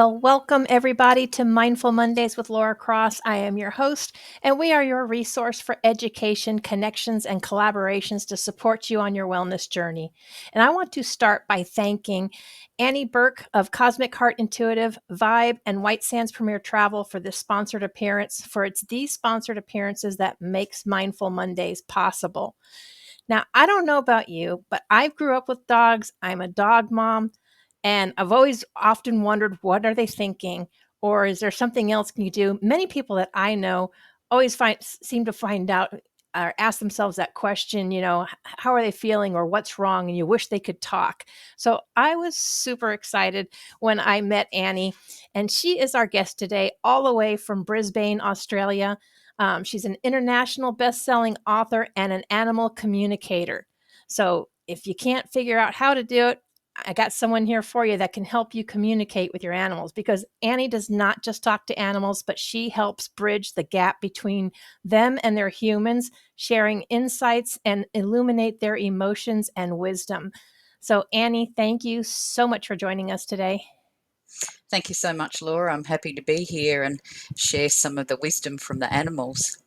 Well, welcome everybody to Mindful Mondays with Laura Cross. I am your host, and we are your resource for education, connections, and collaborations to support you on your wellness journey. And I want to start by thanking Annie Bourke of Cosmic Heart Intuitive, Vibe, and White Sands Premier Travel for this sponsored appearance, for it's these sponsored appearances that makes Mindful Mondays possible. Now, I don't know about you, but I grew up with dogs. I'm a dog mom. And I've always often wondered, what are they thinking? Or is there something else can you do? Many people that I know always seem to find out or ask themselves that question, how are they feeling or what's wrong? And you wish they could talk. So I was super excited when I met Annie, and she is our guest today, all the way from Brisbane, Australia. She's an international best-selling author and an animal communicator. So if you can't figure out how to do it, I got someone here for you that can help you communicate with your animals, because Annie does not just talk to animals, but she helps bridge the gap between them and their humans, sharing insights and illuminate their emotions and wisdom. So Annie, thank you so much for joining us today. Thank you so much, Laura. I'm happy to be here and share some of the wisdom from the animals.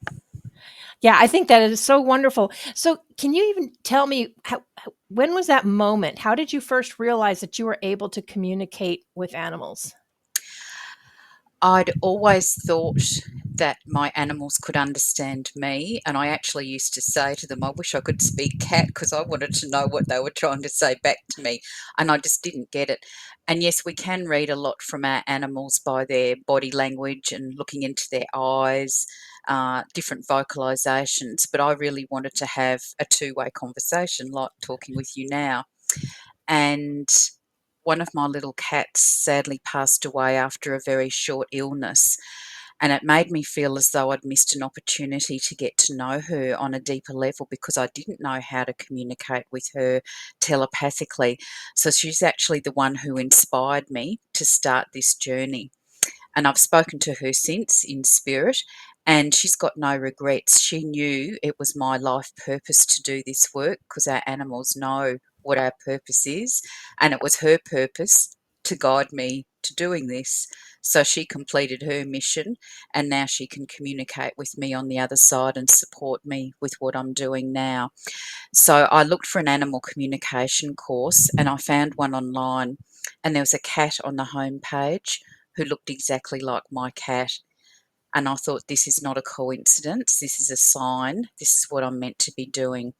Yeah, I think that is so wonderful. So can you even tell me when was that moment? How did you first realize that you were able to communicate with animals? I'd always thought that my animals could understand me, and I actually used to say to them, I wish I could speak cat because I wanted to know what they were trying to say back to me, and I just didn't get it. And yes, we can read a lot from our animals by their body language and looking into their eyes, different vocalizations, but I really wanted to have a two-way conversation like talking with you now. And one of my little cats sadly passed away after a very short illness. And it made me feel as though I'd missed an opportunity to get to know her on a deeper level because I didn't know how to communicate with her telepathically. So she's actually the one who inspired me to start this journey. And I've spoken to her since in spirit, and she's got no regrets. She knew it was my life purpose to do this work because our animals know what our purpose is, and it was her purpose to guide me to doing this. So she completed her mission, and now she can communicate with me on the other side and support me with what I'm doing now. So I looked for an animal communication course, and I found one online, and there was a cat on the home page who looked exactly like my cat. And I thought, this is not a coincidence. This is a sign. This is what I'm meant to be doing.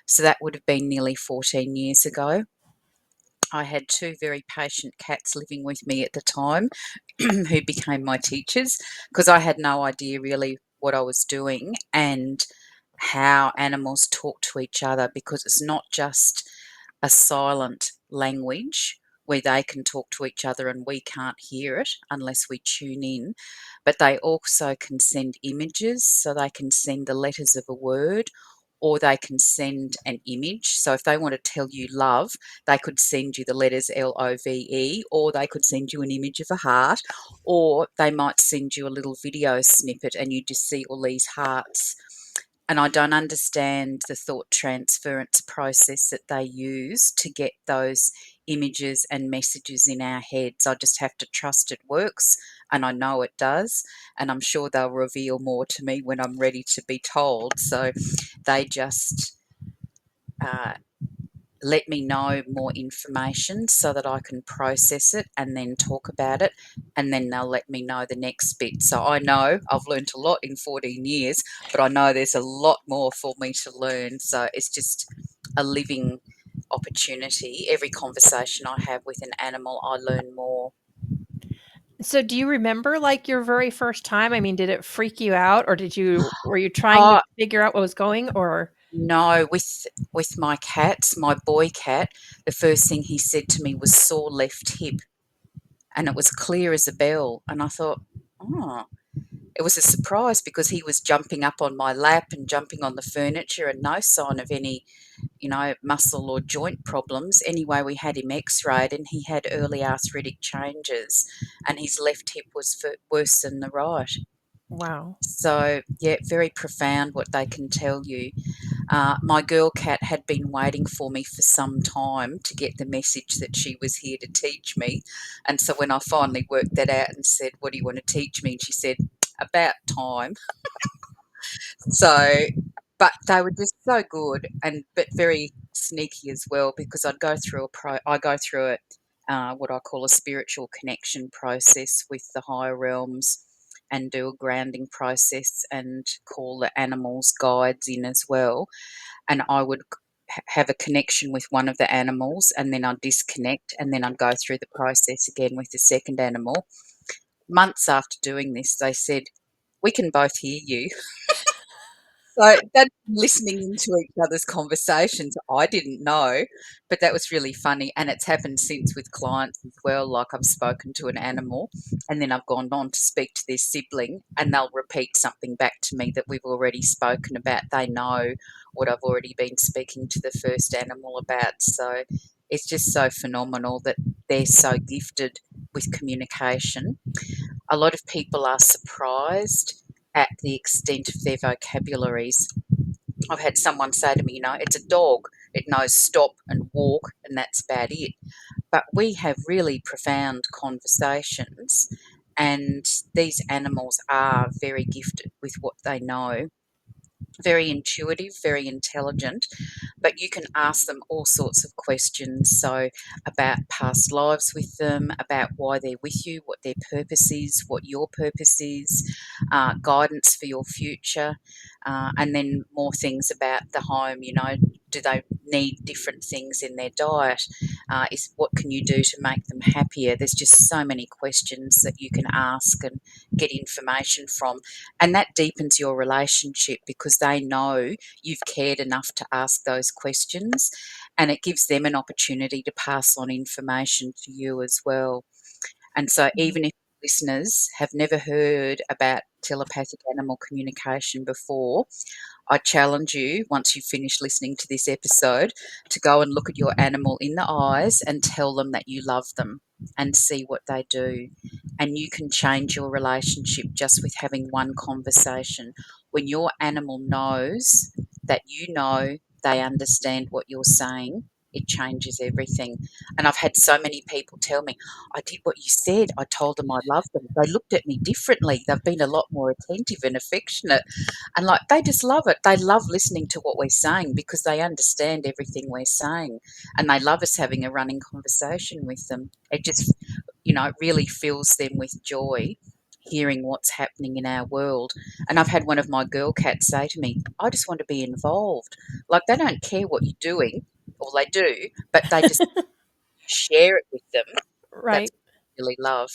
So that would have been nearly 14 years ago. I had two very patient cats living with me at the time who became my teachers because I had no idea really what I was doing and how animals talk to each other, because it's not just a silent language where they can talk to each other and we can't hear it unless we tune in, but they also can send images, so they can send the letters of a word or they can send an image. So if they want to tell you love, they could send you the letters LOVE, or they could send you an image of a heart, or they might send you a little video snippet and you just see all these hearts. And I don't understand the thought transference process that they use to get those images and messages in our heads. I just have to trust it works, and I know it does. And I'm sure they'll reveal more to me when I'm ready to be told. So they just uh, let me know more information so that I can process it and then talk about it, and then they'll let me know the next bit. So I know I've learned a lot in 14 years, but I know there's a lot more for me to learn. So it's just a living opportunity. Every conversation I have with an animal, I learn more. So do you remember like your very first time? I mean, did it freak you out, or were you trying to Oh, figure out what was going, or no, with my cats, my boy cat, the first thing he said to me was sore left hip, and it was clear as a bell. And I thought, oh, it was a surprise because he was jumping up on my lap and jumping on the furniture and no sign of any, muscle or joint problems. Anyway, we had him x-rayed and he had early arthritic changes, and his left hip was worse than the right. wow. So, yeah, very profound what they can tell you. My girl cat had been waiting for me for some time to get the message that she was here to teach me. And so when I finally worked that out and said, "What do you want to teach me?" And she said, "About time." So, but they were just so good, and but very sneaky as well, because I go through what I call a spiritual connection process with the higher realms, and do a grounding process, and call the animals guides in as well. And I would have a connection with one of the animals, and then I'd disconnect, and then I'd go through the process again with the second animal. Months after doing this, they said, "We can both hear you." So that listening into each other's conversations, I didn't know, but that was really funny. And it's happened since with clients as well. Like, I've spoken to an animal, and then I've gone on to speak to their sibling, and they'll repeat something back to me that we've already spoken about. They know what I've already been speaking to the first animal about. So it's just so phenomenal that they're so gifted with communication. A lot of people are surprised at the extent of their vocabularies. I've had someone say to me, "It's a dog. It knows stop and walk, and that's about it." But we have really profound conversations, and these animals are very gifted with what they know, very intuitive, very intelligent, but you can ask them all sorts of questions. So, about past lives with them, about why they're with you, what their purpose is, what your purpose is, guidance for your future, and then more things about the home. Do they need different things in their diet? Is what can you do to make them happier? There's just so many questions that you can ask and get information from, and that deepens your relationship, because they know you've cared enough to ask those questions, and it gives them an opportunity to pass on information to you as well. And so, Mhm. even if listeners have never heard about telepathic animal communication before, I challenge you, once you've finished listening to this episode, to go and look at your animal in the eyes and tell them that you love them, and see what they do. And you can change your relationship just with having one conversation. When your animal knows that you know they understand what you're saying, it changes everything. And I've had so many people tell me, "I did what you said. I told them I love them. They looked at me differently. They've been a lot more attentive and affectionate." And like, they just love it. They love listening to what we're saying, because they understand everything we're saying, and they love us having a running conversation with them. It just, it really fills them with joy hearing what's happening in our world. And I've had one of my girl cats say to me, "I just want to be involved." Like, they don't care what you're doing, or they do, but they just share it with them. That's Right. what I really love.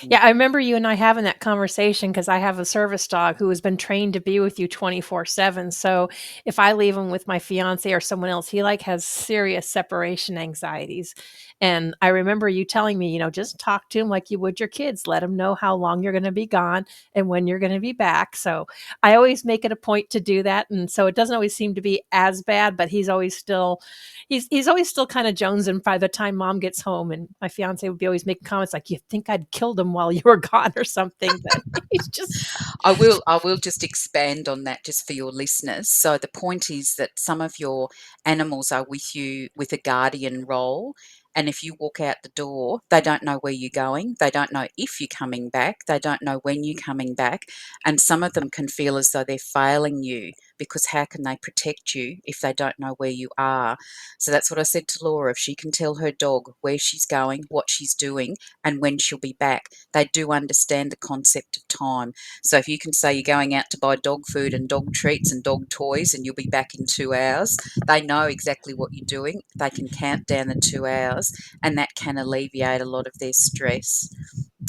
Mm. Yeah, I remember you and I having that conversation because I have a service dog who has been trained to be with you 24/7. So if I leave him with my fiance or someone else, he like has serious separation anxieties. And I remember you telling me, just talk to him like you would your kids. Let him know how long you're going to be gone and when you're going to be back. So I always make it a point to do that. And so it doesn't always seem to be as bad, but he's always still kind of jonesing by the time mom gets home. And my fiance would be always making comments like, "You think I'd killed him while you were gone or something?" But he's just I will just expand on that just for your listeners. So the point is that some of your animals are with you with a guardian role. And if you walk out the door, they don't know where you're going. They don't know if you're coming back. They don't know when you're coming back. And some of them can feel as though they're failing you, because how can they protect you if they don't know where you are? So that's what I said to Laura. If she can tell her dog where she's going, what she's doing, and when she'll be back, they do understand the concept of time. So if you can say you're going out to buy dog food and dog treats and dog toys, and you'll be back in 2 hours, they know exactly what you're doing. They can count down the 2 hours, and that can alleviate a lot of their stress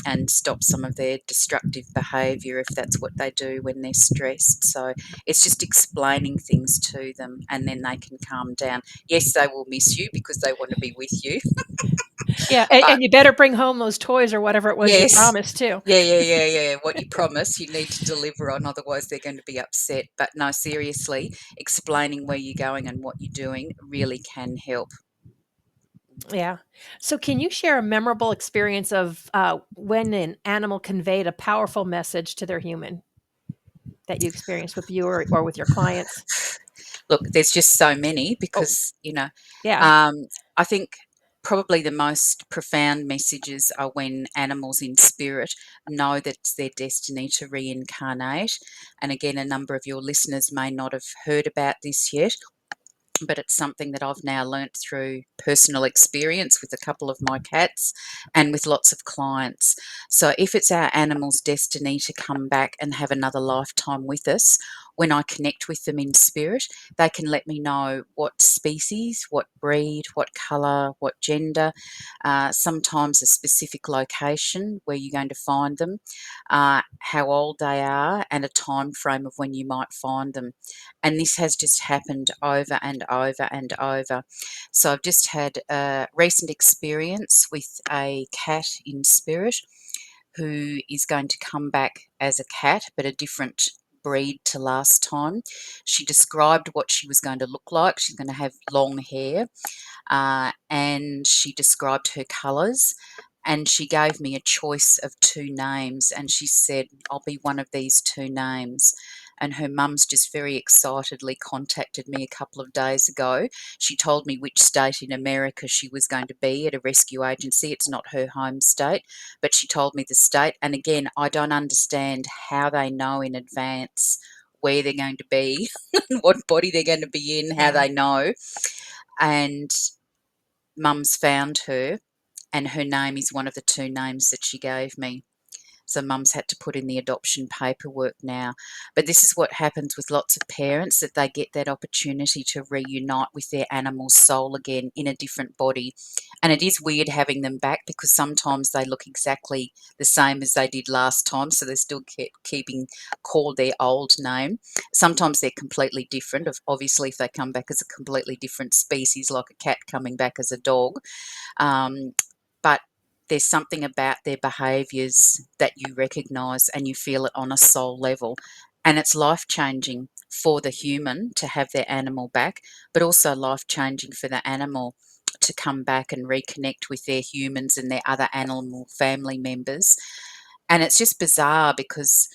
and stop some of their destructive behaviour if that's what they do when they're stressed. So it's just explaining things to them, and then they can calm down. Yes, they will miss you because they want to be with you, yeah, and, but and you better bring home those toys or whatever it was you yes. promised too. Yeah, yeah, yeah, yeah. What you promise, you need to deliver on, otherwise they're going to be upset. But no, seriously, explaining where you're going and what you're doing really can help. Yeah. So can you share a memorable experience of when an animal conveyed a powerful message to their human that you experienced with you or with your clients? Look, there's just so many Oh, because, yeah. um, I think probably the most profound messages are when animals in spirit know that it's their destiny to reincarnate. And again, a number of your listeners may not have heard about this yet, but it's something that I've now learnt through personal experience with a couple of my cats and with lots of clients. So, if it's our animal's destiny to come back and have another lifetime with us, when I connect with them in spirit, they can let me know what species, what breed, what colour, what gender, sometimes a specific location where you're going to find them, how old they are, and a time frame of when you might find them. And this has just happened over and over and over. So I've just had a recent experience with a cat in spirit who is going to come back as a cat, but a different breed to last time. She described what she was going to look like. She's going to have long hair, and she described her colours. And she gave me a choice of two names, and she said, I'll be one of these two names. And her mum's just very excitedly contacted me a couple of days ago. She told me which state in America she was going to be at a rescue agency. It's not her home state, but she told me the state. And again, I don't understand how they know in advance where they're going to be, what body they're going to be in, how Yeah. they know. And mum's found her, and her name is one of the two names that she gave me. So mum's had to put in the adoption paperwork now. But this is what happens with lots of parents, that they get that opportunity to reunite with their animal's soul again in a different body. And it is weird having them back because sometimes they look exactly the same as they did last time. So they're still keeping called their old name. Sometimes they're completely different. Obviously, if they come back as a completely different species, like a cat coming back as a dog, but there's something about their behaviours that you recognise and you feel it on a soul level. And it's life changing for the human to have their animal back, but also life changing for the animal to come back and reconnect with their humans and their other animal family members. And it's just bizarre because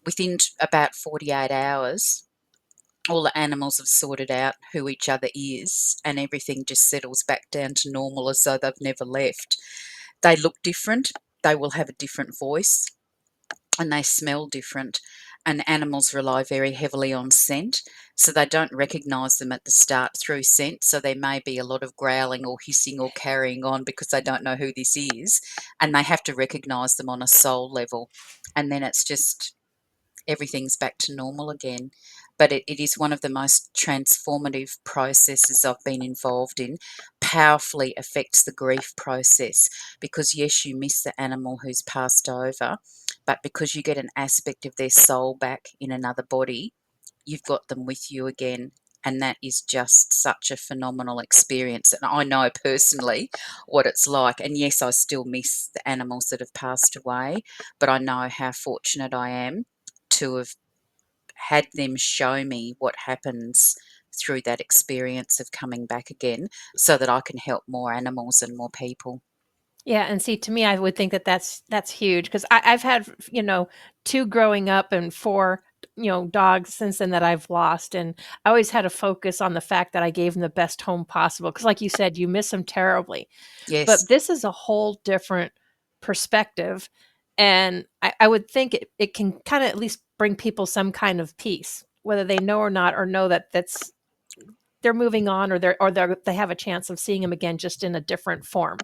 within about 48 hours, all the animals have sorted out who each other is, and everything just settles back down to normal as though they've never left. They look different, they will have a different voice, and they smell different. And animals rely very heavily on scent, so they don't recognise them at the start through scent. So there may be a lot of growling or hissing or carrying on because they don't know who this is, and they have to recognise them on a soul level. And then it's just everything's back to normal again. But it is one of the most transformative processes I've been involved in. Powerfully affects the grief process because, yes, you miss the animal who's passed over, but because you get an aspect of their soul back in another body, you've got them with you again. And that is just such a phenomenal experience. And I know personally what it's like. And yes, I still miss the animals that have passed away, but I know how fortunate I am to have had them show me what happens through that experience of coming back again so that I can help more animals and more people. Yeah, and see, to me, I would think that that's huge because I've had, two growing up and four, dogs since then that I've lost, and I always had a focus on the fact that I gave them the best home possible because, like you said, you miss them terribly. Yes. But this is a whole different perspective, and I would think it can kind of at least bring people some kind of peace, whether they know or not, or know that they're moving on, or they have a chance of seeing them again, just in a different form.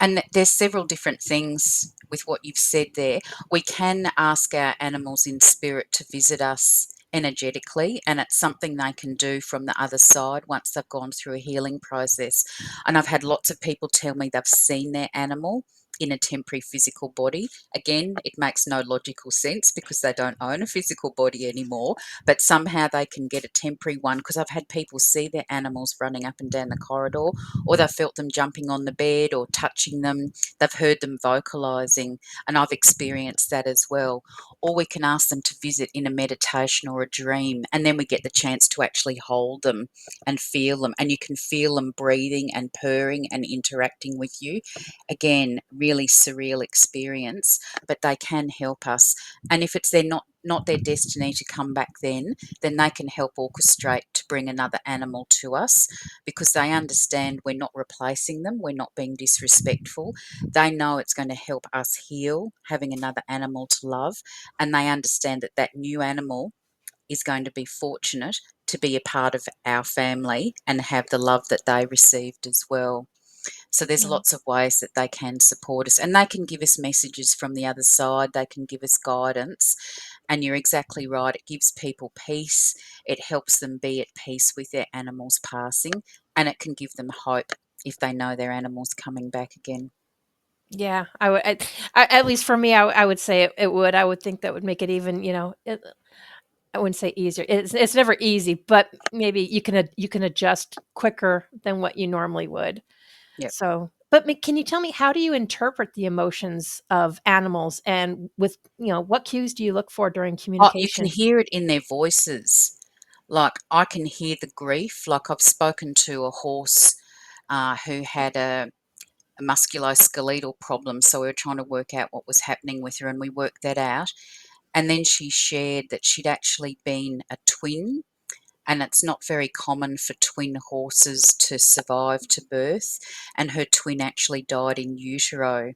And there's several different things with what you've said there. We can ask our animals in spirit to visit us energetically, and it's something they can do from the other side once they've gone through a healing process. And I've had lots of people tell me they've seen their animal in a temporary physical body. Again, it makes no logical sense because they don't own a physical body anymore, but somehow they can get a temporary one because I've had people see their animals running up and down the corridor, or they've felt them jumping on the bed or touching them. They've heard them vocalizing, and I've experienced that as well. Or we can ask them to visit in a meditation or a dream, and then we get the chance to actually hold them and feel them, and you can feel them breathing and purring and interacting with you. Again, really surreal experience, but they can help us. And if it's not their destiny to come back then they can help orchestrate to bring another animal to us, because they understand we're not replacing them, we're not being disrespectful. They know it's going to help us heal, having another animal to love, and they understand that that new animal is going to be fortunate to be a part of our family and have the love that they received as well. So there's Wow. lots of ways that they can support us, and they can give us messages from the other side. They can give us guidance, and you're exactly right. It gives people peace. It helps them be at peace with their animals passing, and it can give them hope if they know their animal's coming back again. Yeah, I would at least for me, I would say it would. I would think that would make it even, I wouldn't say easier. It's never easy, but maybe you can adjust quicker than what you normally would. Yep. So, but can you tell me, how do you interpret the emotions of animals, and with, what cues do you look for during Oh, you can communication? hear it in their voices. Like I can hear the grief. Like I've spoken to a horse who had a musculoskeletal problem. So we were trying to work out what was happening with her, and we worked that out. And then she shared that she'd actually been a twin, and it's not very common for twin horses to survive to birth. And her twin actually died in utero,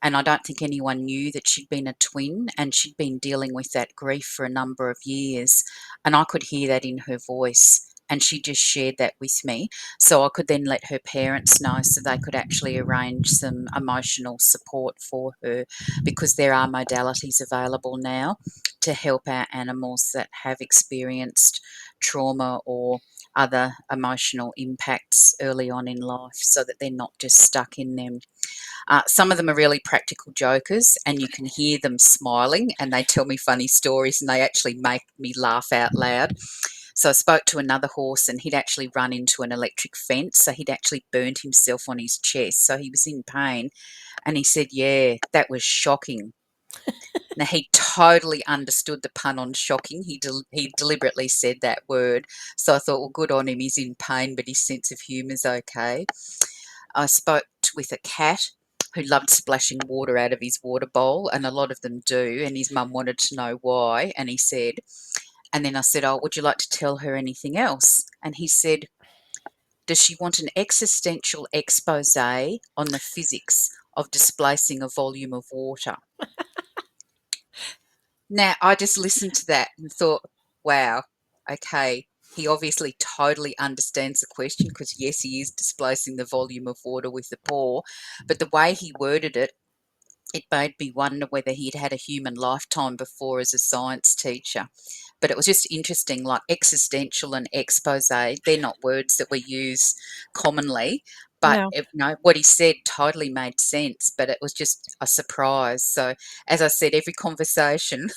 and I don't think anyone knew that she'd been a twin, and she'd been dealing with that grief for a number of years. And I could hear that in her voice. And she just shared that with me. So I could then let her parents know so they could actually arrange some emotional support for her, because there are modalities available now to help our animals that have experienced trauma or other emotional impacts early on in life, so that they're not just stuck in them. Some of them are really practical jokers, and you can hear them smiling, and they tell me funny stories, and they actually make me laugh out loud. So I spoke to another horse, and he'd actually run into an electric fence. So he'd actually burnt himself on his chest. So he was in pain. And he said, "Yeah, that was shocking." Now, he totally understood the pun on shocking. He deliberately said that word. So I thought, well, good on him. He's in pain, but his sense of humour's okay. I spoke with a cat who loved splashing water out of his water bowl, and a lot of them do. And his mum wanted to know why. And he said, and then I said, "Oh, would you like to tell her anything else?" And he said, "Does she want an existential expose on the physics of displacing a volume of water?" Now, I just listened to that and thought, wow, okay, he obviously totally understands the question, because, yes, he is displacing the volume of water with the paw. But the way he worded it, it made me wonder whether he'd had a human lifetime before as a science teacher. But it was just interesting, like existential and expose, they're not words that we use commonly. But No. what he said totally made sense, but it was just a surprise. So, as I said, every conversation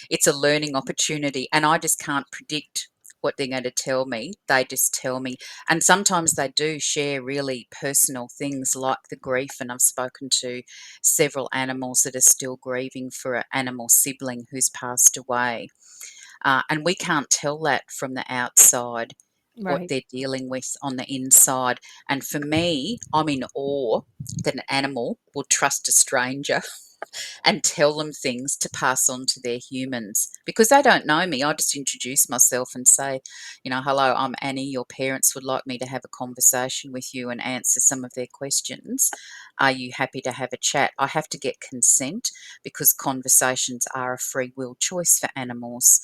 it's a learning opportunity, and I just can't predict what they're going to tell me. They just tell me. And sometimes they do share really personal things like the grief, and I've spoken to several animals that are still grieving for an animal sibling who's passed away. And we can't tell that from the outside, what Right. they're dealing with on the inside. And for me, I'm in awe that an animal will trust a stranger and tell them things to pass on to their humans, because they don't know me. I just introduce myself and say, "Hello, I'm Annie. Your parents would like me to have a conversation with you and answer some of their questions. Are you happy to have a chat?" I have to get consent, because conversations are a free will choice for animals.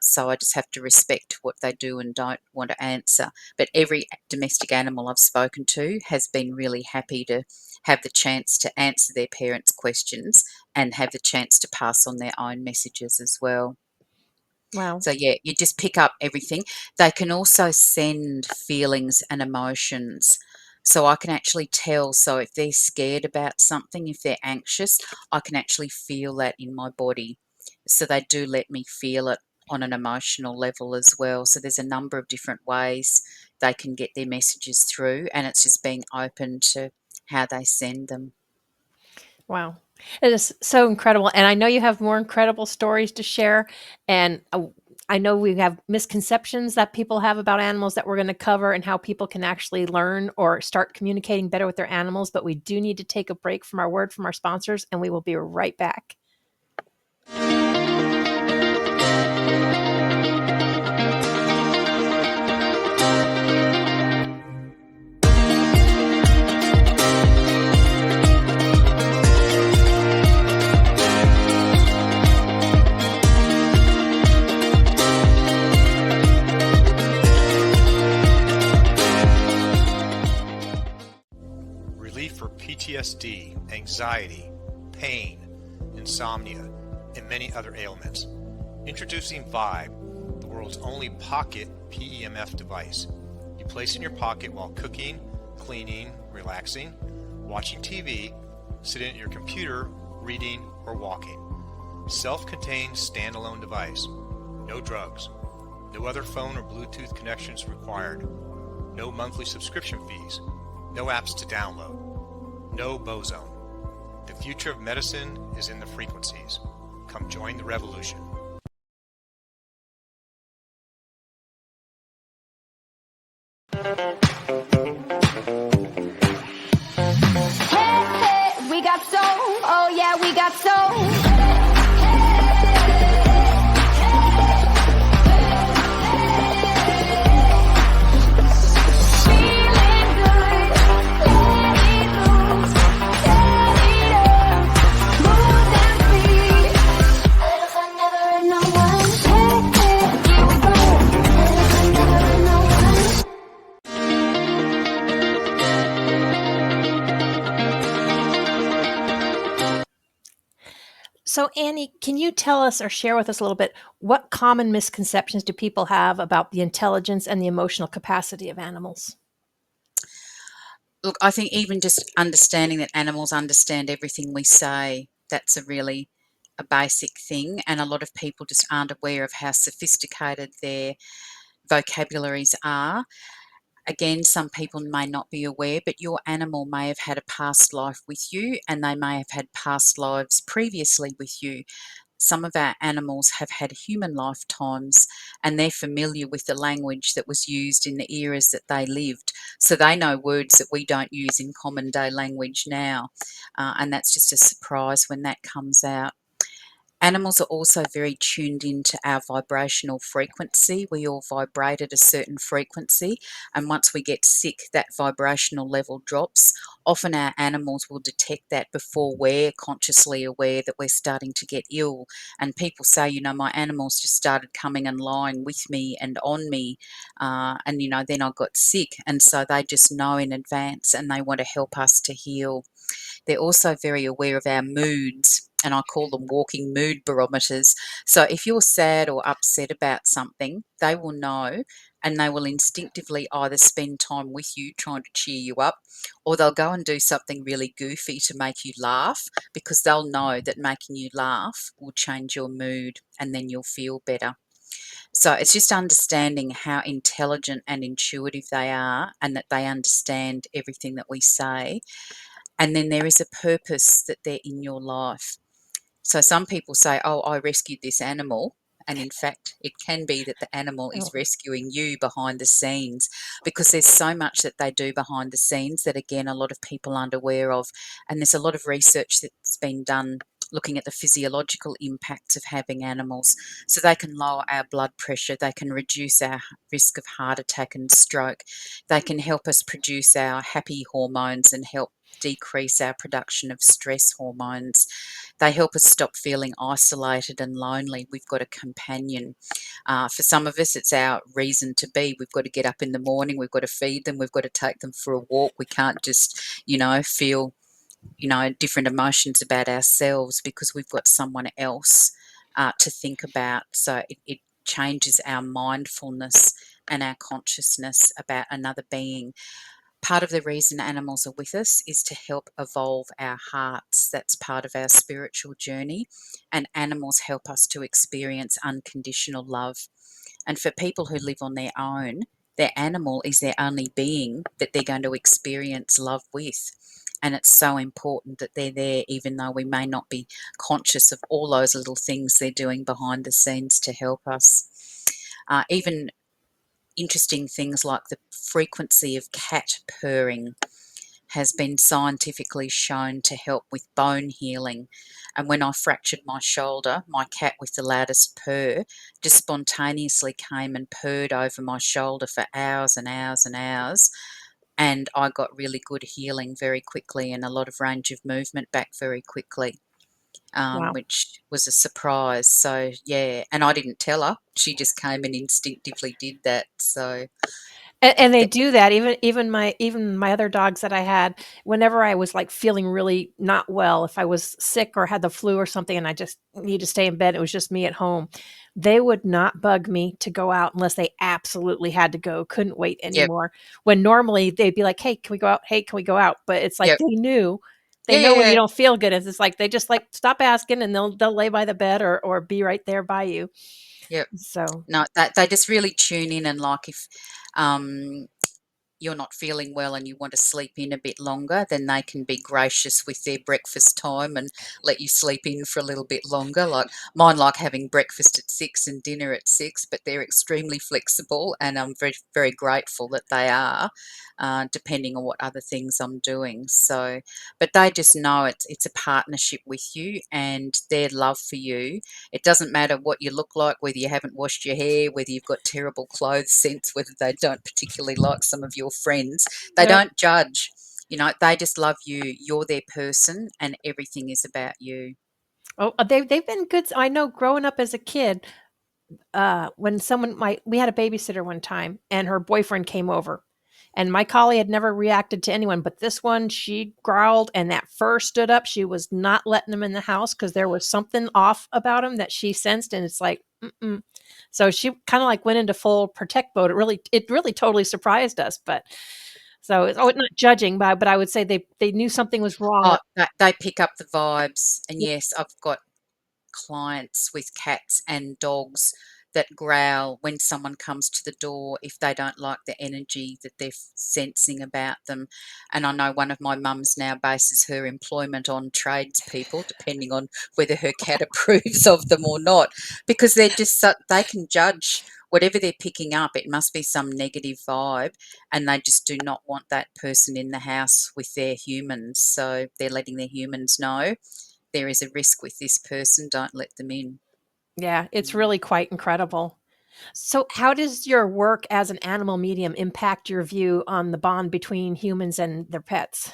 So I just have to respect what they do and don't want to answer. But every domestic animal I've spoken to has been really happy to have the chance to answer their parents' questions and have the chance to pass on their own messages as well. Wow. So, yeah, you just pick up everything. They can also send feelings and emotions. So I can actually tell. So if they're scared about something, if they're anxious, I can actually feel that in my body. So they do let me feel it on an emotional level as well. So there's a number of different ways they can get their messages through, and it's just being open to how they send them. Wow. It is so incredible, and I know you have more incredible stories to share, and I know we have misconceptions that people have about animals that we're going to cover and how people can actually learn or start communicating better with their animals. But we do need to take a break from our word from our sponsors, and we will be right back. Relief for PTSD, anxiety, pain, insomnia, and many other ailments. Introducing Vibe, the world's only pocket PEMF device. You place in your pocket while cooking, cleaning, relaxing, watching TV, sitting at your computer, reading, or walking. Self-contained standalone device. No drugs. No other phone or Bluetooth connections required. No monthly subscription fees. No apps to download. No Bozone. The future of medicine is in the frequencies. Come join the revolution. Hey, we got soul. Oh yeah, we got soul. So, Annie, can you tell us or share with us a little bit what common misconceptions do people have about the intelligence and the emotional capacity of animals? Look, I think even just understanding that animals understand everything we say, that's a basic thing. And a lot of people just aren't aware of how sophisticated their vocabularies are. Again, some people may not be aware, but your animal may have had a past life with you, and they may have had past lives previously with you. Some of our animals have had human lifetimes, and they're familiar with the language that was used in the eras that they lived. So they know words that we don't use in common day language now. And that's just a surprise when that comes out. Animals are also very tuned into our vibrational frequency. We all vibrate at a certain frequency, and once we get sick, that vibrational level drops. Often our animals will detect that before we're consciously aware that we're starting to get ill. And people say, my animals just started coming and lying with me and on me, and then I got sick. And so they just know in advance, and they want to help us to heal. They're also very aware of our moods, and I call them walking mood barometers. So if you're sad or upset about something, they will know, and they will instinctively either spend time with you trying to cheer you up, or they'll go and do something really goofy to make you laugh, because they'll know that making you laugh will change your mood and then you'll feel better. So it's just understanding how intelligent and intuitive they are, and that they understand everything that we say. And then there is a purpose that they're in your life. So some people say, oh, I rescued this animal. And in fact, it can be that the animal is rescuing you behind the scenes, because there's so much that they do behind the scenes that, again, a lot of people aren't aware of. And there's a lot of research that's been done looking at the physiological impacts of having animals. So they can lower our blood pressure, they can reduce our risk of heart attack and stroke, they can help us produce our happy hormones and help decrease our production of stress hormones. They help us stop feeling isolated and lonely. We've got a companion. For some of us, it's our reason to be. We've got to get up in the morning, we've got to feed them, we've got to take them for a walk. We can't just, feel, different emotions about ourselves, because we've got someone else to think about. So it changes our mindfulness and our consciousness about another being. Part of the reason animals are with us is to help evolve our hearts. That's part of our spiritual journey. And animals help us to experience unconditional love. And for people who live on their own, their animal is their only being that they're going to experience love with. And it's so important that they're there, even though we may not be conscious of all those little things they're doing behind the scenes to help us. Even interesting things like the frequency of cat purring has been scientifically shown to help with bone healing. And when I fractured my shoulder, my cat with the loudest purr just spontaneously came and purred over my shoulder for hours and hours and hours. And I got really good healing very quickly and a lot of range of movement back very quickly, Wow. which was a surprise. So, yeah, and I didn't tell her. She just came and instinctively did that. So, And they th- do that. Even my other dogs that I had, whenever I was, like, feeling really not well, if I was sick or had the flu or something and I just need to stay in bed, it was just me at home, they would not bug me to go out unless they absolutely had to go, couldn't wait yep, anymore. When normally they'd be like, "Hey, can we go out? Hey, can we go out?" But it's like yep, they yeah, know yeah, when you yeah, don't feel good. It's just like they just, like, stop asking and they'll lay by the bed or be right there by you. yep. So, No, that they just really tune in, and like if um, you're not feeling well and you want to sleep in a bit longer, then they can be gracious with their breakfast time and let you sleep in for a little bit longer. Like mine, like having breakfast at 6 and dinner at 6, but they're extremely flexible, and I'm very, very grateful that they are, depending on what other things I'm doing. So, but they just know it's a partnership with you and their love for you. It doesn't matter what you look like, whether you haven't washed your hair, whether you've got terrible clothes sense, whether they don't particularly like some of your friends. They yep. don't judge. You know, they just love you. You're their person, and everything is about you. Oh, they've been good. I know growing up as a kid, when someone my we had a babysitter one time and her boyfriend came over and my collie had never reacted to anyone, but this one, she growled and that fur stood up. She was not letting him in the house because there was something off about him that she sensed, and it's like, mm-mm. So she kind of like went into full protect mode. It really totally surprised us. But so it's not judging, but I would say they knew something was wrong. Oh, they pick up the vibes. And yes, I've got clients with cats and dogs that growl when someone comes to the door if they don't like the energy that they're sensing about them. And I know one of my mums now bases her employment on tradespeople, depending on whether her cat approves of them or not, because they're just they can judge whatever they're picking up. It must be some negative vibe, and they just do not want that person in the house with their humans. So they're letting their humans know there is a risk with this person, don't let them in. Yeah, it's Mm. really quite incredible. So, how does your work as an animal medium impact your view on the bond between humans and their pets?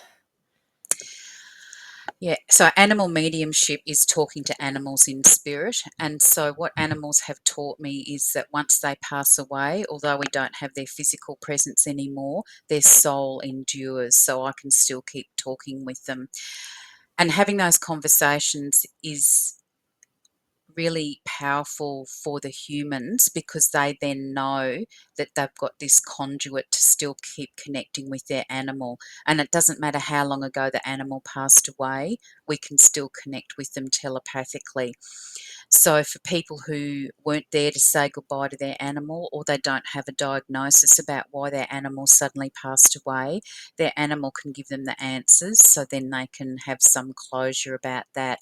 Yeah, so animal mediumship is talking to animals in spirit. And so, what animals have taught me is that once they pass away, although we don't have their physical presence anymore, their soul endures. So, I can still keep talking with them. And having those conversations is really powerful for the humans because they then know that they've got this conduit to still keep connecting with their animal. And it doesn't matter how long ago the animal passed away, we can still connect with them telepathically. So, for people who weren't there to say goodbye to their animal, or they don't have a diagnosis about why their animal suddenly passed away, their animal can give them the answers so then they can have some closure about that.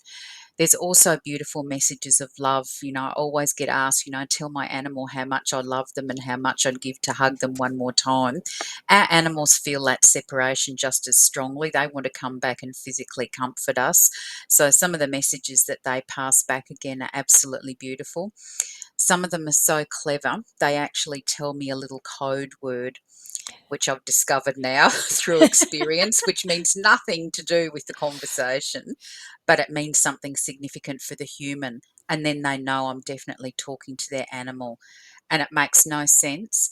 There's also beautiful messages of love. You know, I always get asked, tell my animal how much I love them and how much I'd give to hug them one more time. Our animals feel that separation just as strongly. They want to come back and physically comfort us. So some of the messages that they pass back again are absolutely beautiful. Some of them are so clever, they actually tell me a little code word which I've discovered now through experience, which means nothing to do with the conversation, but it means something significant for the human. And then they know I'm definitely talking to their animal. And it makes no sense.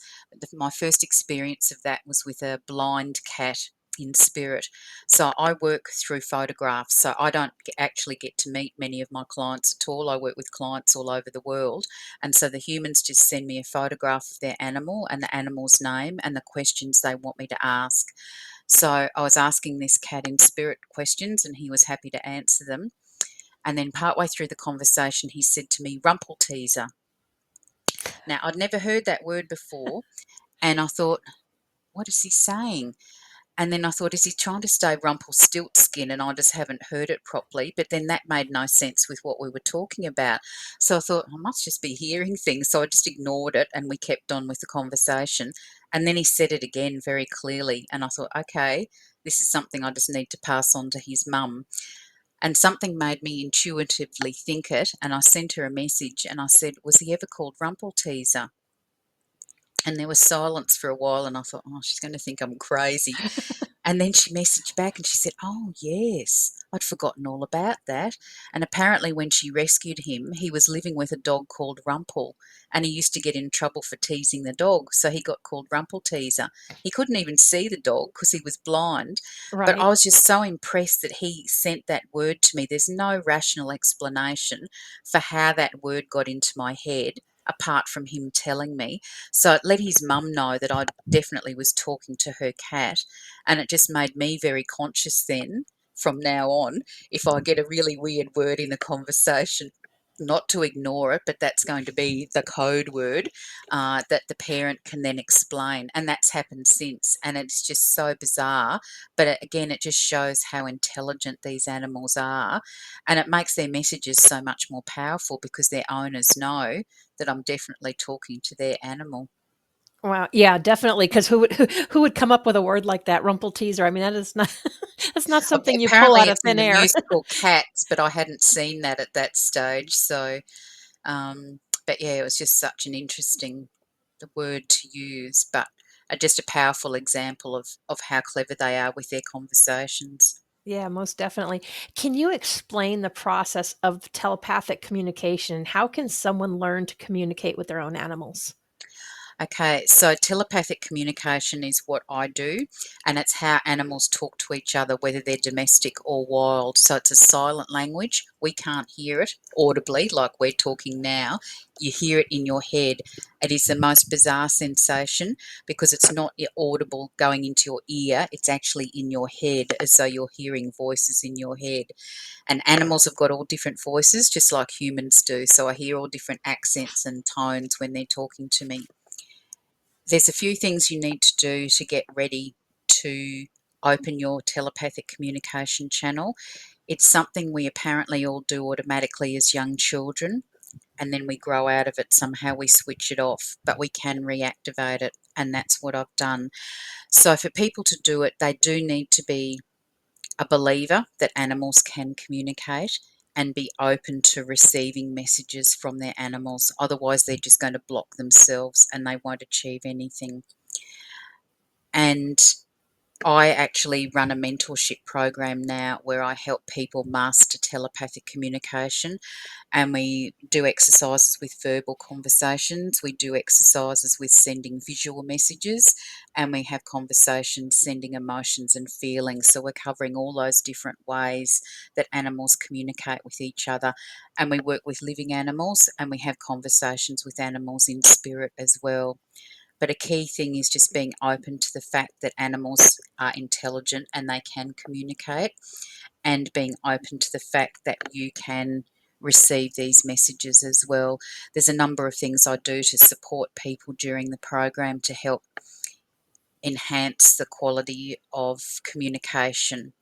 My first experience of that was with a blind cat in spirit. So I work through photographs. So I don't actually get to meet many of my clients at all. I work with clients all over the world. And so the humans just send me a photograph of their animal and the animal's name and the questions they want me to ask. So I was asking this cat in spirit questions and he was happy to answer them. And then partway through the conversation, he said to me, rumple teaser. Now, I'd never heard that word before. And I thought, what is he saying? And then I thought, is he trying to say Rumpelstiltskin and I just haven't heard it properly? But then that made no sense with what we were talking about. So I thought, I must just be hearing things. So I just ignored it and we kept on with the conversation. And then he said it again very clearly. And I thought, okay, this is something I just need to pass on to his mum. And something made me intuitively think it. And I sent her a message and I said, was he ever called Rumpelteazer? And there was silence for a while. And I thought, oh, she's going to think I'm crazy. And then she messaged back and she said, oh, yes, I'd forgotten all about that. And apparently when she rescued him, he was living with a dog called Rumpel, and he used to get in trouble for teasing the dog, so he got called Rumpelteazer. He couldn't even see the dog because he was blind, but I Right. was just so impressed that he sent that word to me. There's no rational explanation for how that word got into my head apart from him telling me. So it let his mum know that I definitely was talking to her cat, and it just made me very conscious then, from now on, if I get a really weird word in a conversation, not to ignore it, but that's going to be the code word that the parent can then explain. And that's happened since. And it's just so bizarre. But again, it just shows how intelligent these animals are. And it makes their messages so much more powerful because their owners know that I'm definitely talking to their animal. Wow. Yeah, definitely. Because who would come up with a word like that, Rumpelteazer? I mean, that is not that's not something you pull Apparently, out of it's in thin the air. musical Cats, but I hadn't seen that at that stage. So, but yeah, it was just such an interesting word to use, but just a powerful example of how clever they are with their conversations. Yeah, most definitely. Can you explain the process of telepathic communication? How can someone learn to communicate with their own animals? Okay, so telepathic communication is what I do, and it's how animals talk to each other, whether they're domestic or wild. So it's a silent language. We can't hear it audibly like we're talking now. You hear it in your head. It is the most bizarre sensation because it's not audible going into your ear, it's actually in your head, as though you're hearing voices in your head. And animals have got all different voices, just like humans do. So I hear all different accents and tones when they're talking to me. There's a few things you need to do to get ready to open your telepathic communication channel. It's something we apparently all do automatically as young children, and then we grow out of it. Somehow we switch it off, but we can reactivate it, and that's what I've done. So, for people to do it, they do need to be a believer that animals can communicate and be open to receiving messages from their animals. Otherwise, they're just going to block themselves and they won't achieve anything. And I actually run a mentorship program now where I help people master telepathic communication, and we do exercises with verbal conversations, we do exercises with sending visual messages, and we have conversations sending emotions and feelings. So we're covering all those different ways that animals communicate with each other, and we work with living animals and we have conversations with animals in spirit as well. But a key thing is just being open to the fact that animals are intelligent and they can communicate, and being open to the fact that you can receive these messages as well. There's a number of things I do to support people during the program to help enhance the quality of communication.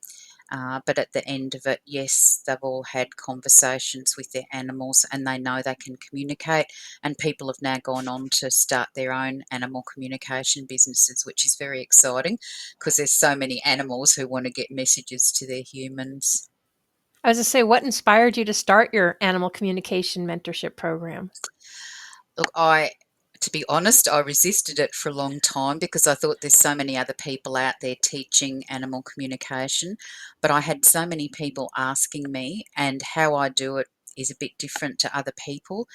But at the end of it, yes, they've all had conversations with their animals and they know they can communicate. And people have now gone on to start their own animal communication businesses, which is very exciting because there's so many animals who want to get messages to their humans. I was to say, what inspired you to start your animal communication mentorship program? Look, to be honest, I resisted it for a long time because I thought there's so many other people out there teaching animal communication, but I had so many people asking me, and how I do it is a bit different to other people.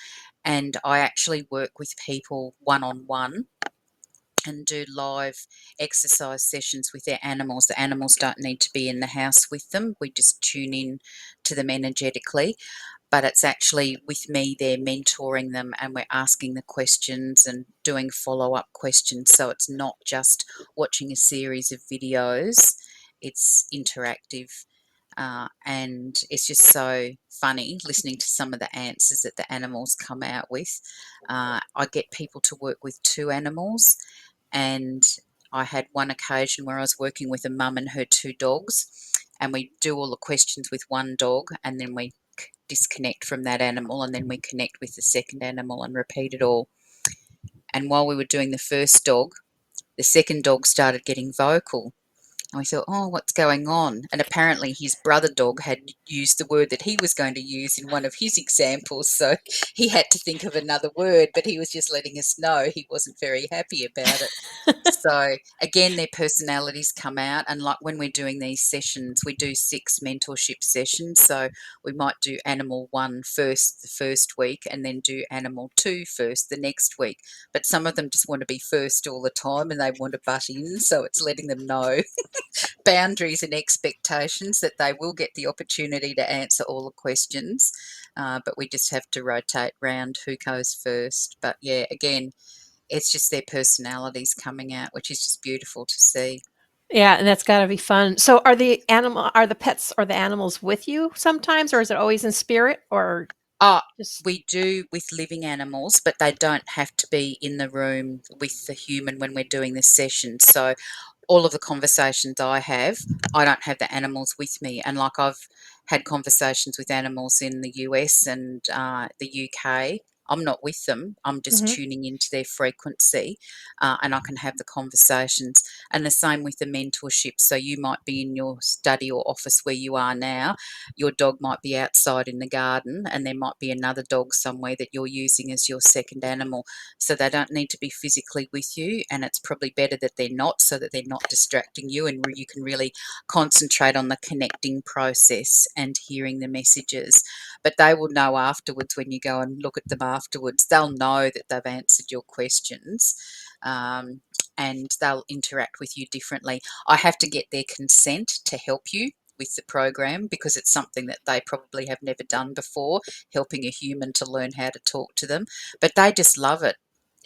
And I actually work with people one on one and do live exercise sessions with their animals. The animals don't need to be in the house with them. We just tune in to them energetically, but it's actually with me, they're mentoring them and we're asking the questions and doing follow-up questions. So it's not just watching a series of videos, it's interactive. And it's just so funny listening to some of the answers that the animals come out with. I get people to work with two animals, and I had one occasion where I was working with a mum and her two dogs, and we do all the questions with one dog, and then we disconnect from that animal, and then we connect with the second animal and repeat it all. And while we were doing the first dog, the second dog started getting vocal. And we thought, oh, what's going on? And apparently his brother dog had used the word that he was going to use in one of his examples. So he had to think of another word, but he was just letting us know he wasn't very happy about it. So again, their personalities come out. And like when we're doing these sessions, we do 6 mentorship sessions. So we might do animal 1 first the first week and then do animal 2 first the next week. But some of them just want to be first all the time and they want to butt in. So it's letting them know boundaries and expectations that they will get the opportunity to answer all the questions, but we just have to rotate round who goes first. But yeah, again, it's just their personalities coming out, which is just beautiful to see. Yeah, and that's gotta be fun. So are the pets or the animals with you sometimes, or is it always in spirit or Oh, just we do with living animals, but they don't have to be in the room with the human when we're doing the session. So all of the conversations I have, I don't have the animals with me. And like I've had conversations with animals in the US and the UK. I'm not with them. I'm just Mhm. tuning into their frequency, and I can have the conversations. And the same with the mentorship. So you might be in your study or office where you are now. Your dog might be outside in the garden, and there might be another dog somewhere that you're using as your second animal. So they don't need to be physically with you, and it's probably better that they're not, so that they're not distracting you, and you can really concentrate on the connecting process and hearing the messages. But they will know afterwards, when you go and look at them afterwards, they'll know that they've answered your questions, and they'll interact with you differently. I have to get their consent to help you with the program because it's something that they probably have never done before, helping a human to learn how to talk to them. But they just love it,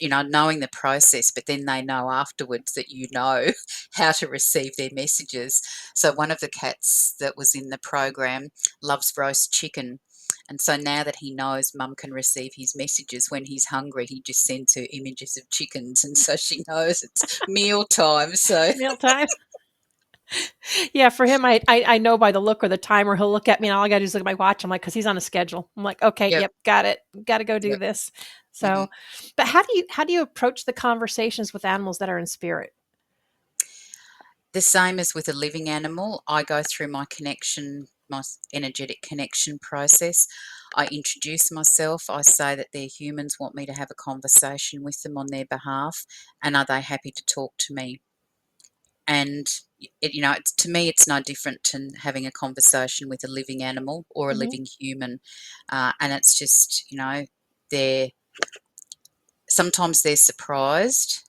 knowing the process, but then they know afterwards that how to receive their messages. So one of the cats that was in the program loves roast chicken. And so now that he knows mum can receive his messages when he's hungry, he just sends her images of chickens. And so she knows it's meal time. So, mealtime? Yeah, for him, I know by the look or the timer, he'll look at me and all I gotta do is look at my watch. I'm like, because he's on a schedule. I'm like, okay, yep, yep, got it. Gotta go do yep. this. hmm So, but how do you approach the conversations with animals that are in spirit? The same as with a living animal, I go through my energetic connection process. I introduce myself. I say that they're humans, want me to have a conversation with them on their behalf, and are they happy to talk to me? And to me, it's no different to having a conversation with a living animal or a Mhm. living human. And it's just, they're sometimes they're surprised.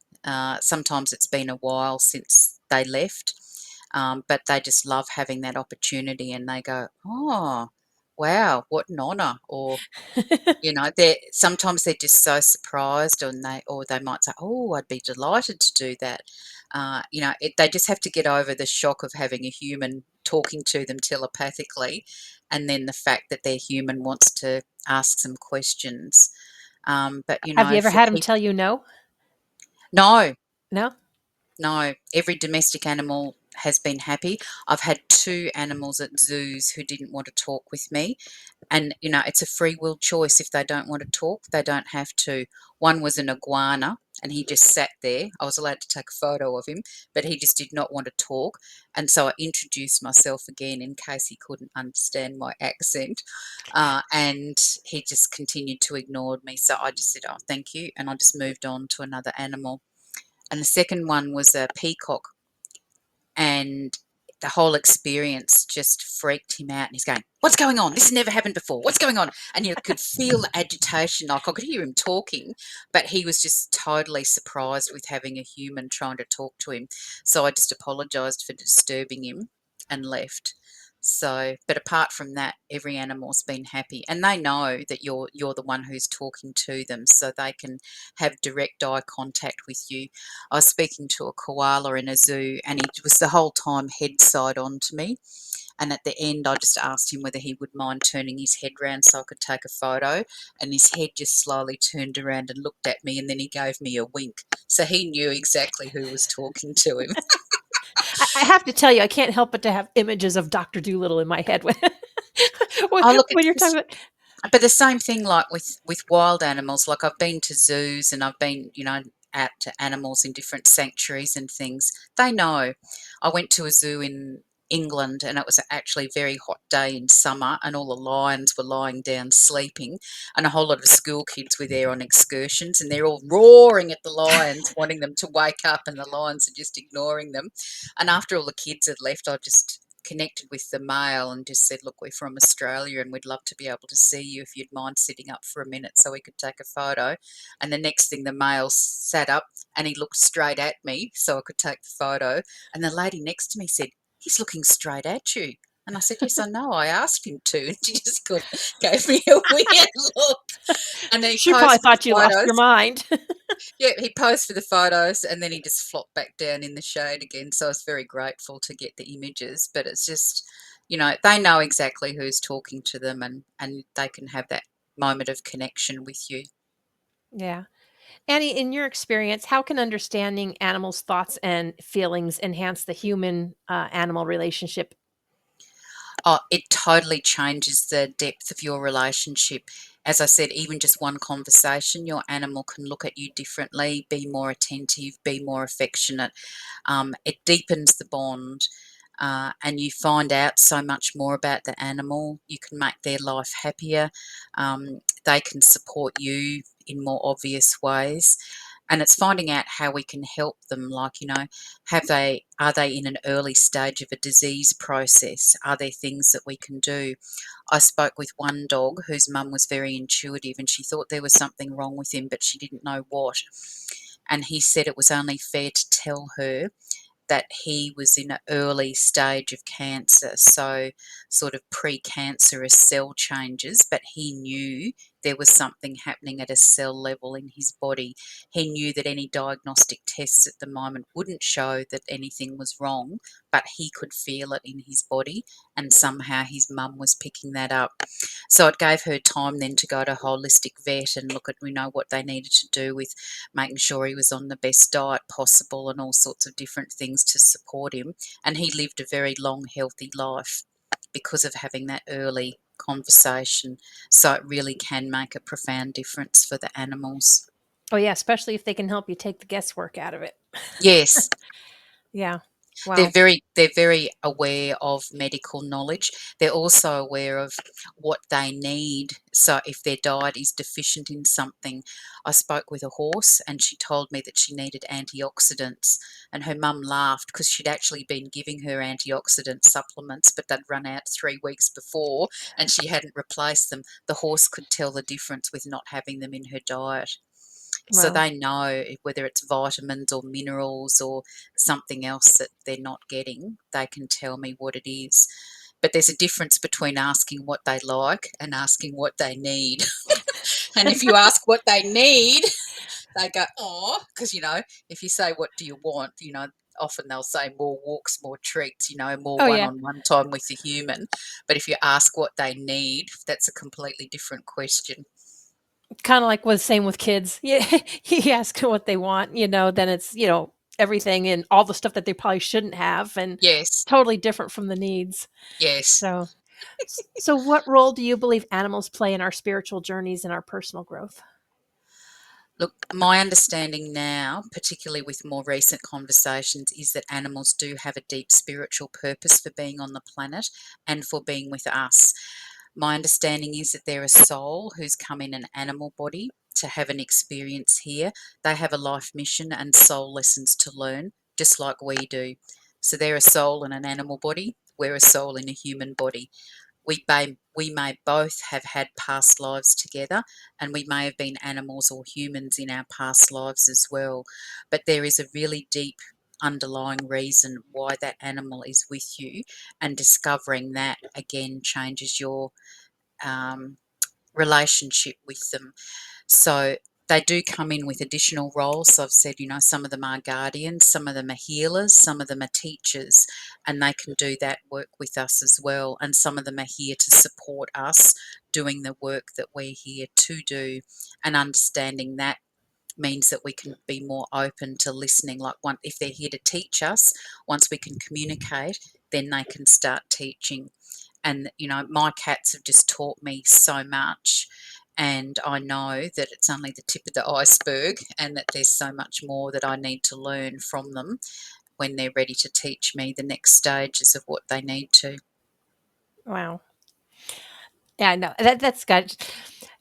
Sometimes it's been a while since they left, but they just love having that opportunity, and they go, "Oh, wow, what an honour!" Or they're just so surprised, and they might say, "Oh, I'd be delighted to do that." They just have to get over the shock of having a human talking to them telepathically, and then the fact that their human wants to ask some questions. But Have you ever for had him people, tell you no? no, No? no, every domestic animal has been happy. I've had 2 animals at zoos who didn't want to talk with me, and it's a free will choice. If they don't want to talk, they don't have to. One was an iguana, and he just sat there. I was allowed to take a photo of him, but he just did not want to talk, and so I introduced myself again in case he couldn't understand my accent, and he just continued to ignore me. So I just said, "Oh, thank you," and I just moved on to another animal. And the second one was a peacock, and the whole experience just freaked him out. And he's going, "What's going on? This has never happened before. What's going on?" And you could feel the agitation. Like I could hear him talking, but he was just totally surprised with having a human trying to talk to him. So I just apologised for disturbing him and left. So, but apart from that, every animal's been happy, and they know that you're the one who's talking to them, so they can have direct eye contact with you. I was speaking to a koala in a zoo, and he was the whole time head side on to me. And at the end, I just asked him whether he would mind turning his head round so I could take a photo. And his head just slowly turned around and looked at me, and then he gave me a wink. So he knew exactly who was talking to him. I have to tell you, I can't help but to have images of Dr. Doolittle in my head when, Oh, look, when it's you're talking just, about. but the same thing like with wild animals. Like I've been to zoos and I've been, out to animals in different sanctuaries and things. They know. I went to a zoo in England and it was actually a very hot day in summer, and all the lions were lying down sleeping, and a whole lot of school kids were there on excursions, and they're all roaring at the lions, wanting them to wake up, and the lions are just ignoring them. And after all the kids had left, I just connected with the male and just said, look, we're from Australia and we'd love to be able to see you if you'd mind sitting up for a minute so we could take a photo. And the next thing, the male sat up and he looked straight at me so I could take the photo. And the lady next to me said, he's looking straight at you. And I said, yes, I know. I asked him to. And she just gave me a weird look. And then he She posed probably for the thought you lost photos. your mind. Yeah, he posed for the photos and then he just flopped back down in the shade again. So I was very grateful to get the images. But it's just, they know exactly who's talking to them, and they can have that moment of connection with you. Yeah. Annie, in your experience, how can understanding animals' thoughts and feelings enhance the human animal relationship? Oh, it totally changes the depth of your relationship. As I said, even just one conversation, your animal can look at you differently, be more attentive, be more affectionate. It deepens the bond, and you find out so much more about the animal. You can make their life happier. They can support you in more obvious ways. And it's finding out how we can help them, like, are they in an early stage of a disease process? Are there things that we can do? I spoke with one dog whose mum was very intuitive and she thought there was something wrong with him, but she didn't know what. And he said it was only fair to tell her that he was in an early stage of cancer, so sort of precancerous cell changes, but he knew there was something happening at a cell level in his body. He knew that any diagnostic tests at the moment wouldn't show that anything was wrong, but he could feel it in his body, and somehow his mum was picking that up. So it gave her time then to go to a holistic vet and look at, what they needed to do with making sure he was on the best diet possible and all sorts of different things to support him. And he lived a very long, healthy life because of having that early conversation. So it really can make a profound difference for the animals. Oh, yeah, especially if they can help you take the guesswork out of it. Yes, Yeah. they're Wow. very aware of medical knowledge. They're also aware of what they need. So if their diet is deficient in something, I spoke with a horse and she told me that she needed antioxidants, and her mum laughed because she'd actually been giving her antioxidant supplements, but they'd run out 3 weeks before and she hadn't replaced them. The horse could tell the difference with not having them in her diet. So Wow. they know whether it's vitamins or minerals or something else that they're not getting, they can tell me what it is. But there's a difference between asking what they like and asking what they need. And if you ask what they need, they go, oh, because, if you say, what do you want, often they'll say more walks, more treats, more Oh, yeah. one-on-one time with the human. But if you ask what they need, that's a completely different question. Kind of like was same with kids. Yeah. You ask what they want, then it's, everything and all the stuff that they probably shouldn't have, and Yes, totally different from the needs. yes. So, so what role do you believe animals play in our spiritual journeys and our personal growth? Look, my understanding now, particularly with more recent conversations, is that animals do have a deep spiritual purpose for being on the planet and for being with us. My understanding is that they're a soul who's come in an animal body to have an experience here. They have a life mission and soul lessons to learn, just like we do. So they're a soul in an animal body, we're a soul in a human body. We may both have had past lives together, and we may have been animals or humans in our past lives as well. But there is a really deep underlying reason why that animal is with you, and discovering that again changes your relationship with them. So they do come in with additional roles. So I've said, some of them are guardians, some of them are healers, some of them are teachers, and they can do that work with us as well. And some of them are here to support us doing the work that we're here to do, and understanding that means that we can be more open to listening. Like, if they're here to teach us, once we can communicate, then they can start teaching. And my cats have just taught me so much, and I know that it's only the tip of the iceberg, and that there's so much more that I need to learn from them when they're ready to teach me the next stages of what they need to. Wow. Yeah, no, that's got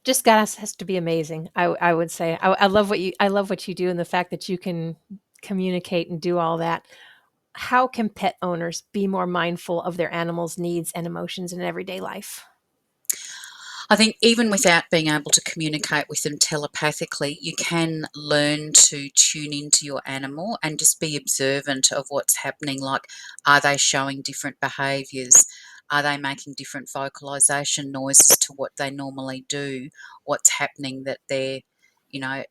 just got has to be amazing. I would say I love what you do, and the fact that you can communicate and do all that. How can pet owners be more mindful of their animals' needs and emotions in everyday life? I think even without being able to communicate with them telepathically, you can learn to tune into your animal and just be observant of what's happening. Like, are they showing different behaviours? Are they making different vocalization noises to what they normally do? What's happening that they're,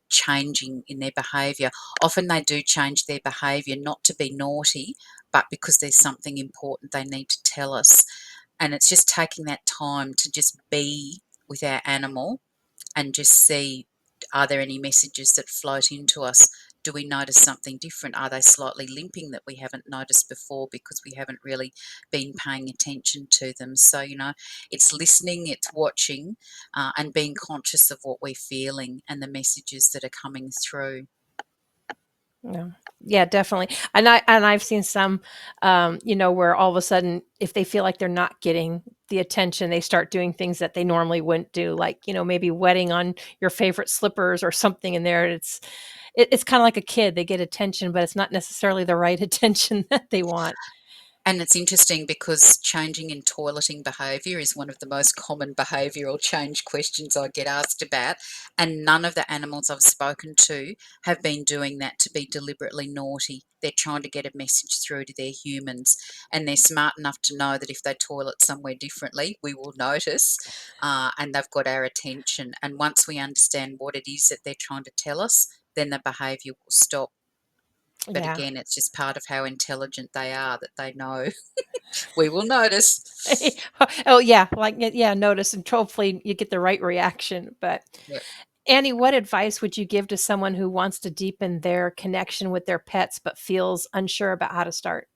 changing in their behaviour? Often they do change their behaviour not to be naughty, but because there's something important they need to tell us. And it's just taking that time to just be with our animal and just see, are there any messages that float into us? Do we notice something different? Are they slightly limping that we haven't noticed before because we haven't really been paying attention to them? So, it's listening, it's watching, and being conscious of what we're feeling and the messages that are coming through. Yeah. Yeah, definitely. I've seen some, where all of a sudden, if they feel like they're not getting the attention, they start doing things that they normally wouldn't do, like, maybe wetting on your favorite slippers or something in there. It's kind of like a kid. They get attention, but it's not necessarily the right attention that they want. And it's interesting because changing in toileting behaviour is one of the most common behavioural change questions I get asked about. And none of the animals I've spoken to have been doing that to be deliberately naughty. They're trying to get a message through to their humans. And they're smart enough to know that if they toilet somewhere differently, we will notice, and they've got our attention. And once we understand what it is that they're trying to tell us, then the behaviour will stop. But Yeah. again, it's just part of how intelligent they are, that they know we will notice. Oh, yeah, like, yeah, notice, and hopefully you get the right reaction. But Yep. Annie, what advice would you give to someone who wants to deepen their connection with their pets but feels unsure about how to start?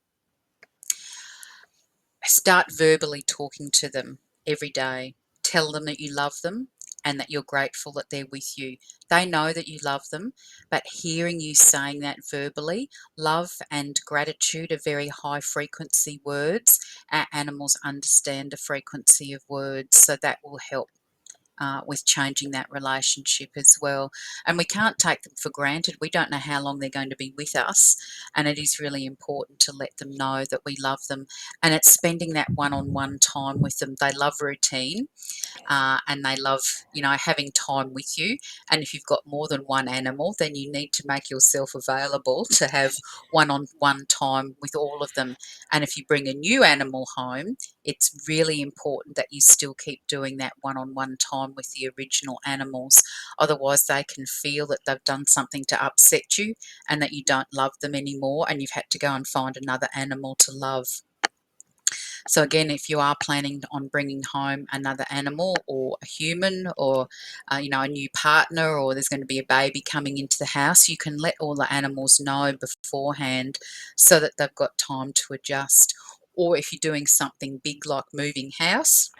Start verbally talking to them every day. Tell them that you love them and that you're grateful that they're with you. They know that you love them, but hearing you saying that verbally, love and gratitude are very high frequency words. Our animals understand the frequency of words, so that will help with changing that relationship as well. And we can't take them for granted. We don't know how long they're going to be with us, and it is really important to let them know that we love them. And it's spending that one-on-one time with them. They love routine, and they love, having time with you. And if you've got more than one animal, then you need to make yourself available to have one-on-one time with all of them. And if you bring a new animal home, it's really important that you still keep doing that one-on-one time with the original animals. Otherwise, they can feel that they've done something to upset you and that you don't love them anymore, and you've had to go and find another animal to love. So again, if you are planning on bringing home another animal or a human, or a new partner, or there's going to be a baby coming into the house, you can let all the animals know beforehand so that they've got time to adjust. Or if you're doing something big like moving house,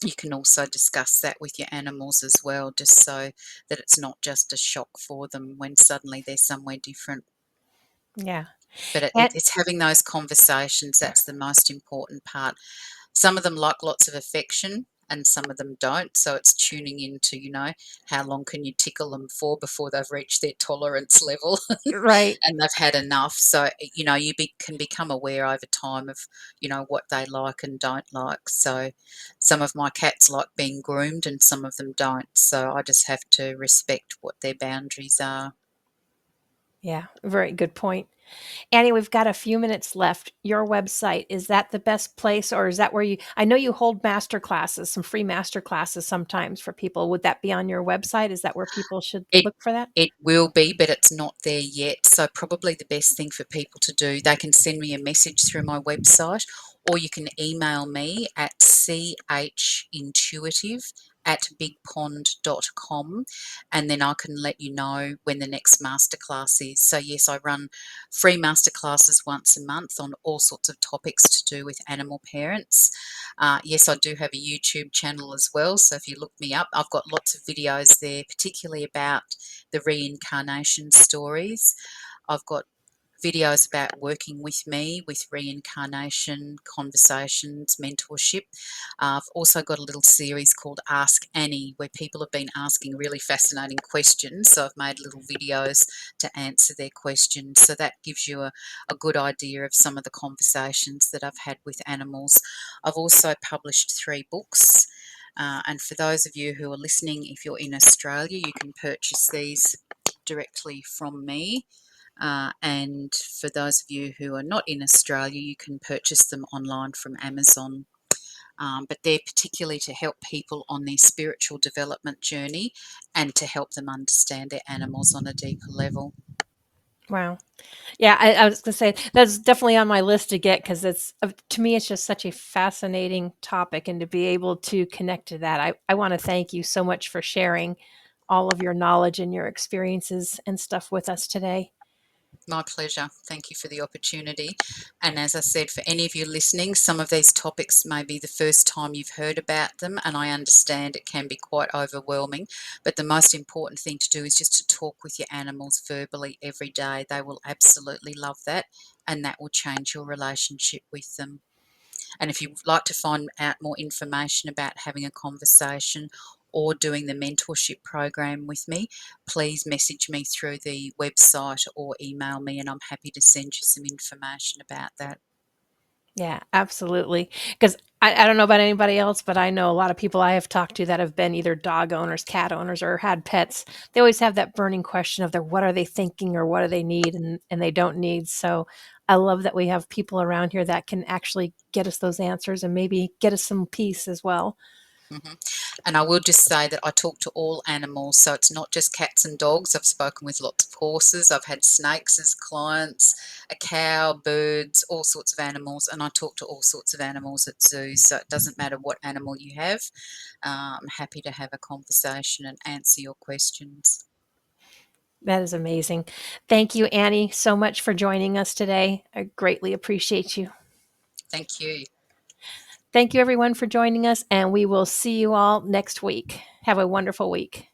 you can also discuss that with your animals as well, just so that it's not just a shock for them when suddenly they're somewhere different. Yeah. But And it's having those conversations that's the most important part. Some of them like lots of affection and some of them don't. So it's tuning into, how long can you tickle them for before they've reached their tolerance level right. and they've had enough. So, can become aware over time of, what they like and don't like. So some of my cats like being groomed and some of them don't. So I just have to respect what their boundaries are. Yeah, very good point. Annie, we've got a few minutes left. Your website, is that the best place, or is that where I know you hold master classes, some free master classes sometimes for people. Would that be on your website? Is that where people should It look for that? it will be, but it's not there yet. So probably the best thing for people to do, they can send me a message through my website, or you can email me at chintuitive@bigpond.com, and then I can let you know when the next masterclass is. So yes, I run free masterclasses once a month on all sorts of topics to do with animal parents. Yes, I do have a YouTube channel as well. So if you look me up, I've got lots of videos there, particularly about the reincarnation stories. I've got videos about working with me with reincarnation conversations, mentorship. I've also got a little series called Ask Annie, where people have been asking really fascinating questions. So I've made little videos to answer their questions. So that gives you a good idea of some of the conversations that I've had with animals. I've also published 3 books. And for those of you who are listening, if you're in Australia, you can purchase these directly from me. And for those of you who are not in Australia, you can purchase them online from Amazon. But they're particularly to help people on their spiritual development journey and to help them understand their animals on a deeper level. Wow. Yeah, I was going to say that's definitely on my list to get, because to me, it's just such a fascinating topic. And to be able to connect to that, I want to thank you so much for sharing all of your knowledge and your experiences and stuff with us today. My pleasure. Thank you for the opportunity. And as I said, for any of you listening, some of these topics may be the first time you've heard about them, and I understand it can be quite overwhelming. But the most important thing to do is just to talk with your animals verbally every day. They will absolutely love that, and that will change your relationship with them. And if you'd like to find out more information about having a conversation or doing the mentorship program with me, please message me through the website or email me, and I'm happy to send you some information about that. Yeah, absolutely. Because I don't know about anybody else, but I know a lot of people I have talked to that have been either dog owners, cat owners, or had pets. They always have that burning question of what are they thinking or what do they need and they don't need. So I love that we have people around here that can actually get us those answers and maybe get us some peace as well. Mm-hmm. And I will just say that I talk to all animals, so it's not just cats and dogs. I've spoken with lots of horses. I've had snakes as clients, a cow, birds, all sorts of animals, and I talk to all sorts of animals at zoos. So it doesn't matter what animal you have. I'm happy to have a conversation and answer your questions. That is amazing. Thank you, Annie, so much for joining us today. I greatly appreciate you. Thank you. Thank you, everyone, for joining us, and we will see you all next week. Have a wonderful week.